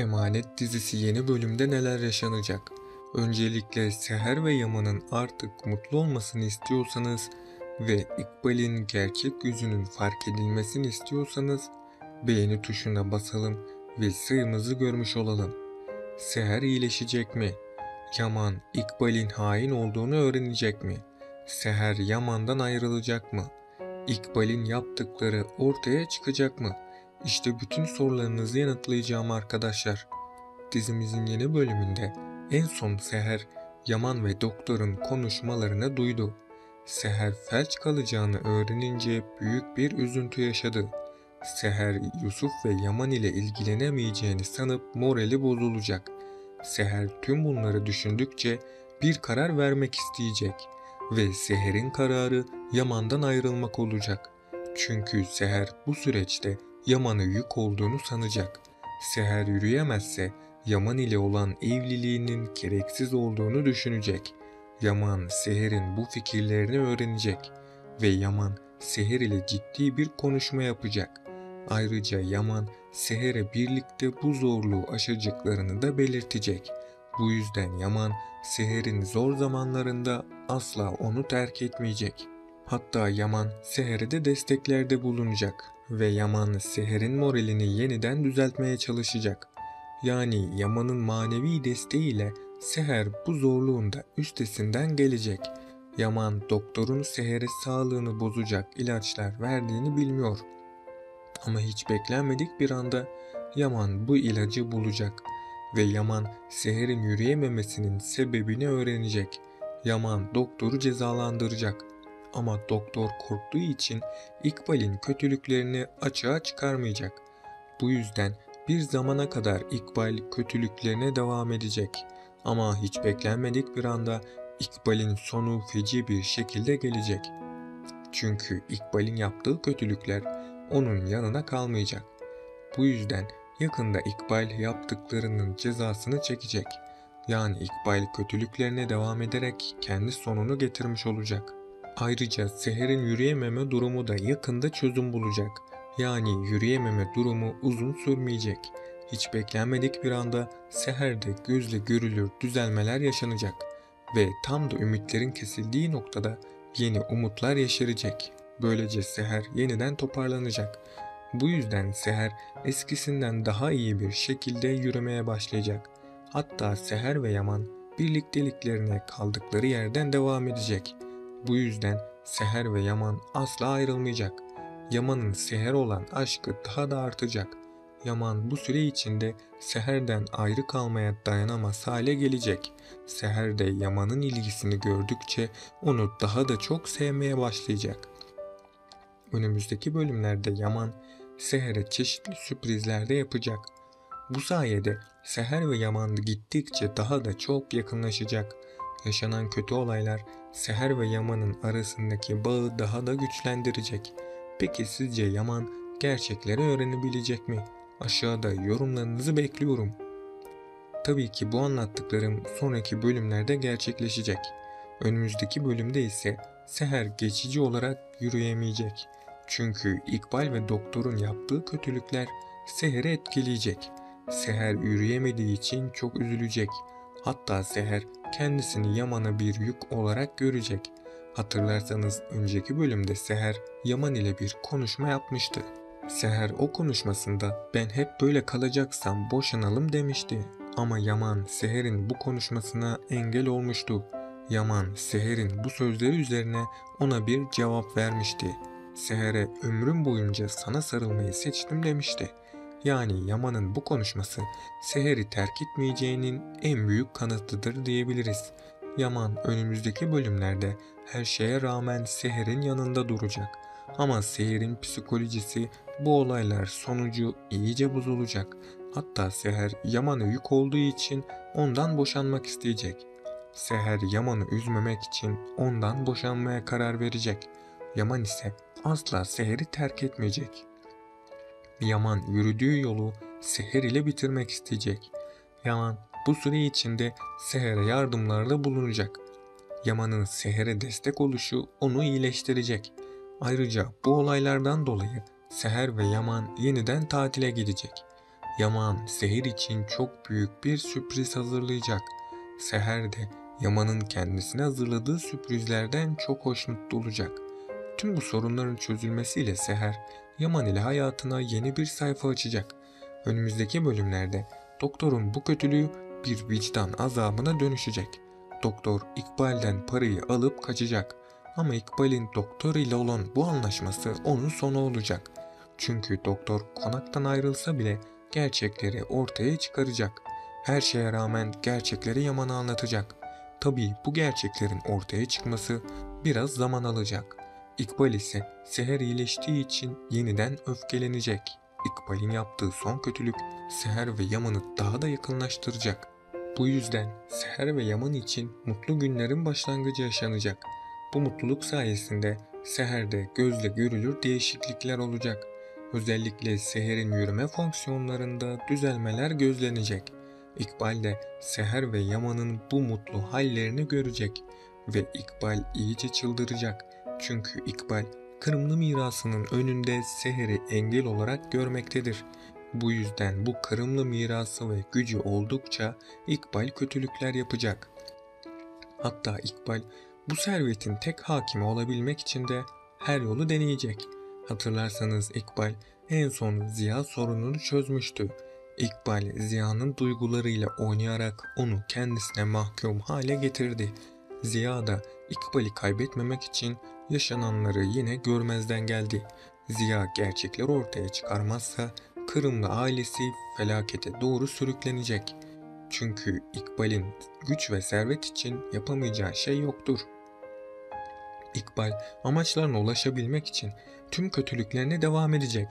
Emanet dizisi yeni bölümde neler yaşanacak? Öncelikle Seher ve Yaman'ın artık mutlu olmasını istiyorsanız ve İkbal'in gerçek yüzünün fark edilmesini istiyorsanız beğeni tuşuna basalım ve sığımızı görmüş olalım. Seher iyileşecek mi? Yaman İkbal'in hain olduğunu öğrenecek mi? Seher Yaman'dan ayrılacak mı? İkbal'in yaptıkları ortaya çıkacak mı? İşte bütün sorularınızı yanıtlayacağım arkadaşlar. Dizimizin yeni bölümünde en son Seher, Yaman ve doktorun konuşmalarını duydu. Seher felç kalacağını öğrenince büyük bir üzüntü yaşadı. Seher, Yusuf ve Yaman ile ilgilenemeyeceğini sanıp morali bozulacak. Seher tüm bunları düşündükçe bir karar vermek isteyecek ve Seher'in kararı Yaman'dan ayrılmak olacak. Çünkü Seher bu süreçte Yaman'a yük olduğunu sanacak. Seher yürüyemezse Yaman ile olan evliliğinin gereksiz olduğunu düşünecek. Yaman Seher'in bu fikirlerini öğrenecek ve Yaman Seher ile ciddi bir konuşma yapacak. Ayrıca Yaman Seher'e birlikte bu zorluğu aşacaklarını da belirtecek. Bu yüzden Yaman Seher'in zor zamanlarında asla onu terk etmeyecek. Hatta Yaman Seher'e de desteklerde bulunacak ve Yaman Seher'in moralini yeniden düzeltmeye çalışacak. Yani Yaman'ın manevi desteğiyle Seher bu zorluğunda üstesinden gelecek. Yaman doktorun Seher'e sağlığını bozacak ilaçlar verdiğini bilmiyor. Ama hiç beklenmedik bir anda Yaman bu ilacı bulacak ve Yaman Seher'in yürüyememesinin sebebini öğrenecek. Yaman doktoru cezalandıracak. Ama doktor korktuğu için İkbal'in kötülüklerini açığa çıkarmayacak. Bu yüzden bir zamana kadar İkbal kötülüklerine devam edecek. Ama hiç beklenmedik bir anda İkbal'in sonu feci bir şekilde gelecek. Çünkü İkbal'in yaptığı kötülükler onun yanına kalmayacak. Bu yüzden yakında İkbal yaptıklarının cezasını çekecek. Yani İkbal kötülüklerine devam ederek kendi sonunu getirmiş olacak. Ayrıca Seher'in yürüyememe durumu da yakında çözüm bulacak. Yani yürüyememe durumu uzun sürmeyecek. Hiç beklenmedik bir anda Seher'de gözle görülür düzelmeler yaşanacak. Ve tam da ümitlerin kesildiği noktada yeni umutlar yeşerecek. Böylece Seher yeniden toparlanacak. Bu yüzden Seher eskisinden daha iyi bir şekilde yürümeye başlayacak. Hatta Seher ve Yaman birlikteliklerine kaldıkları yerden devam edecek. Bu yüzden Seher ve Yaman asla ayrılmayacak. Yaman'ın Seher olan aşkı daha da artacak. Yaman bu süre içinde Seher'den ayrı kalmaya dayanamaz hale gelecek. Seher de Yaman'ın ilgisini gördükçe onu daha da çok sevmeye başlayacak. Önümüzdeki bölümlerde Yaman Seher'e çeşitli sürprizler de yapacak. Bu sayede Seher ve Yaman gittikçe daha da çok yakınlaşacak. Yaşanan kötü olaylar Seher ve Yaman'ın arasındaki bağı daha da güçlendirecek. Peki sizce Yaman gerçekleri öğrenebilecek mi? Aşağıda yorumlarınızı bekliyorum. Tabii ki bu anlattıklarım sonraki bölümlerde gerçekleşecek. Önümüzdeki bölümde ise Seher geçici olarak yürüyemeyecek. Çünkü İkbal ve doktorun yaptığı kötülükler Seher'i etkileyecek. Seher yürüyemediği için çok üzülecek. Hatta Seher kendisini Yaman'a bir yük olarak görecek. Hatırlarsanız önceki bölümde Seher Yaman ile bir konuşma yapmıştı. Seher o konuşmasında ben hep böyle kalacaksam boşanalım demişti. Ama Yaman Seher'in bu konuşmasına engel olmuştu. Yaman Seher'in bu sözleri üzerine ona bir cevap vermişti. Seher'e ömrüm boyunca sana sarılmayı seçtim demişti. Yani Yaman'ın bu konuşması Seher'i terk etmeyeceğinin en büyük kanıtıdır diyebiliriz. Yaman önümüzdeki bölümlerde her şeye rağmen Seher'in yanında duracak. Ama Seher'in psikolojisi bu olaylar sonucu iyice bozulacak. Hatta Seher Yaman'a yük olduğu için ondan boşanmak isteyecek. Seher Yaman'ı üzmemek için ondan boşanmaya karar verecek. Yaman ise asla Seher'i terk etmeyecek. Yaman yürüdüğü yolu Seher ile bitirmek isteyecek. Yaman bu süre içinde Seher'e yardımlarda bulunacak. Yaman'ın Seher'e destek oluşu onu iyileştirecek. Ayrıca bu olaylardan dolayı Seher ve Yaman yeniden tatile gidecek. Yaman Seher için çok büyük bir sürpriz hazırlayacak. Seher de Yaman'ın kendisine hazırladığı sürprizlerden çok hoşnut olacak. Tüm bu sorunların çözülmesiyle Seher, Yaman ile hayatına yeni bir sayfa açacak. Önümüzdeki bölümlerde doktorun bu kötülüğü bir vicdan azabına dönüşecek. Doktor İkbal'den parayı alıp kaçacak. Ama İkbal'in doktor ile olan bu anlaşması onun sonu olacak. Çünkü doktor konaktan ayrılsa bile gerçekleri ortaya çıkaracak. Her şeye rağmen gerçekleri Yaman'a anlatacak. Tabii bu gerçeklerin ortaya çıkması biraz zaman alacak. İkbal ise Seher iyileştiği için yeniden öfkelenecek. İkbal'in yaptığı son kötülük Seher ve Yaman'ı daha da yakınlaştıracak. Bu yüzden Seher ve Yaman için mutlu günlerin başlangıcı yaşanacak. Bu mutluluk sayesinde Seher'de gözle görülür değişiklikler olacak. Özellikle Seher'in yürüme fonksiyonlarında düzelmeler gözlenecek. İkbal de Seher ve Yaman'ın bu mutlu hallerini görecek ve İkbal iyice çıldıracak. Çünkü İkbal Kırımlı mirasının önünde Seher'i engel olarak görmektedir. Bu yüzden bu Kırımlı mirası ve gücü oldukça İkbal kötülükler yapacak. Hatta İkbal bu servetin tek hakimi olabilmek için de her yolu deneyecek. Hatırlarsanız İkbal en son Ziya sorununu çözmüştü. İkbal Ziya'nın duygularıyla oynayarak onu kendisine mahkum hale getirdi. Ziya da İkbal'i kaybetmemek için yaşananları yine görmezden geldi. Ziya gerçekleri ortaya çıkarmazsa Kırımlı ailesi felakete doğru sürüklenecek. Çünkü İkbal'in güç ve servet için yapamayacağı şey yoktur. İkbal amaçlarına ulaşabilmek için tüm kötülüklerine devam edecek.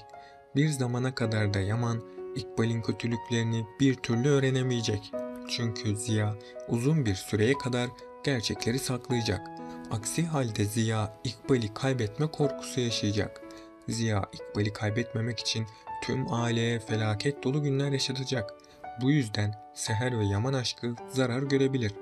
Bir zamana kadar da Yaman İkbal'in kötülüklerini bir türlü öğrenemeyecek. Çünkü Ziya uzun bir süreye kadar gerçekleri saklayacak. Aksi halde Ziya İkbal'i kaybetme korkusu yaşayacak. Ziya İkbal'i kaybetmemek için tüm aileye felaket dolu günler yaşatacak. Bu yüzden Seher ve Yaman aşkı zarar görebilir.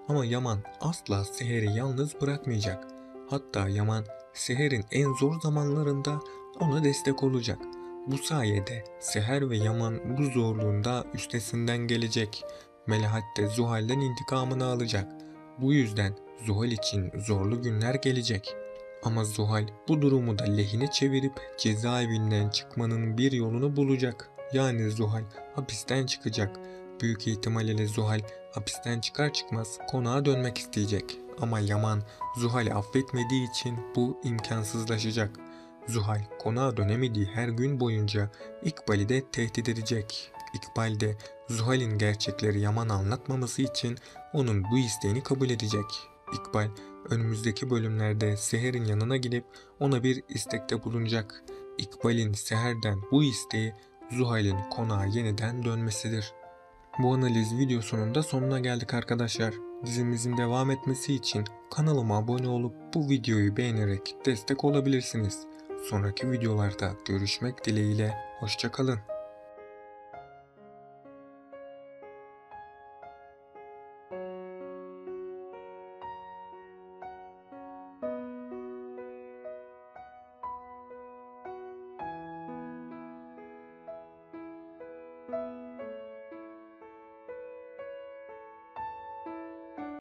Ama Yaman asla Seher'i yalnız bırakmayacak. Hatta Yaman Seher'in en zor zamanlarında ona destek olacak. Bu sayede Seher ve Yaman bu zorluğunda üstesinden gelecek. Melahat de Zuhal'den intikamını alacak. Bu yüzden Zuhal için zorlu günler gelecek. Ama Zuhal bu durumu da lehine çevirip cezaevinden çıkmanın bir yolunu bulacak. Yani Zuhal hapisten çıkacak. Büyük ihtimalle Zuhal hapisten çıkar çıkmaz konağa dönmek isteyecek. Ama Yaman Zuhal'i affetmediği için bu imkansızlaşacak. Zuhal konağa dönemediği her gün boyunca İkbal'i de tehdit edecek. İkbal de Zuhal'in gerçekleri Yaman'a anlatmaması için onun bu isteğini kabul edecek. İkbal önümüzdeki bölümlerde Seher'in yanına gidip ona bir istekte bulunacak. İkbal'in Seher'den bu isteği Zuhal'in konağa yeniden dönmesidir. Bu analiz videosunun da sonuna geldik arkadaşlar. Dizimizin devam etmesi için kanalıma abone olup bu videoyu beğenerek destek olabilirsiniz. Sonraki videolarda görüşmek dileğiyle, hoşça kalın.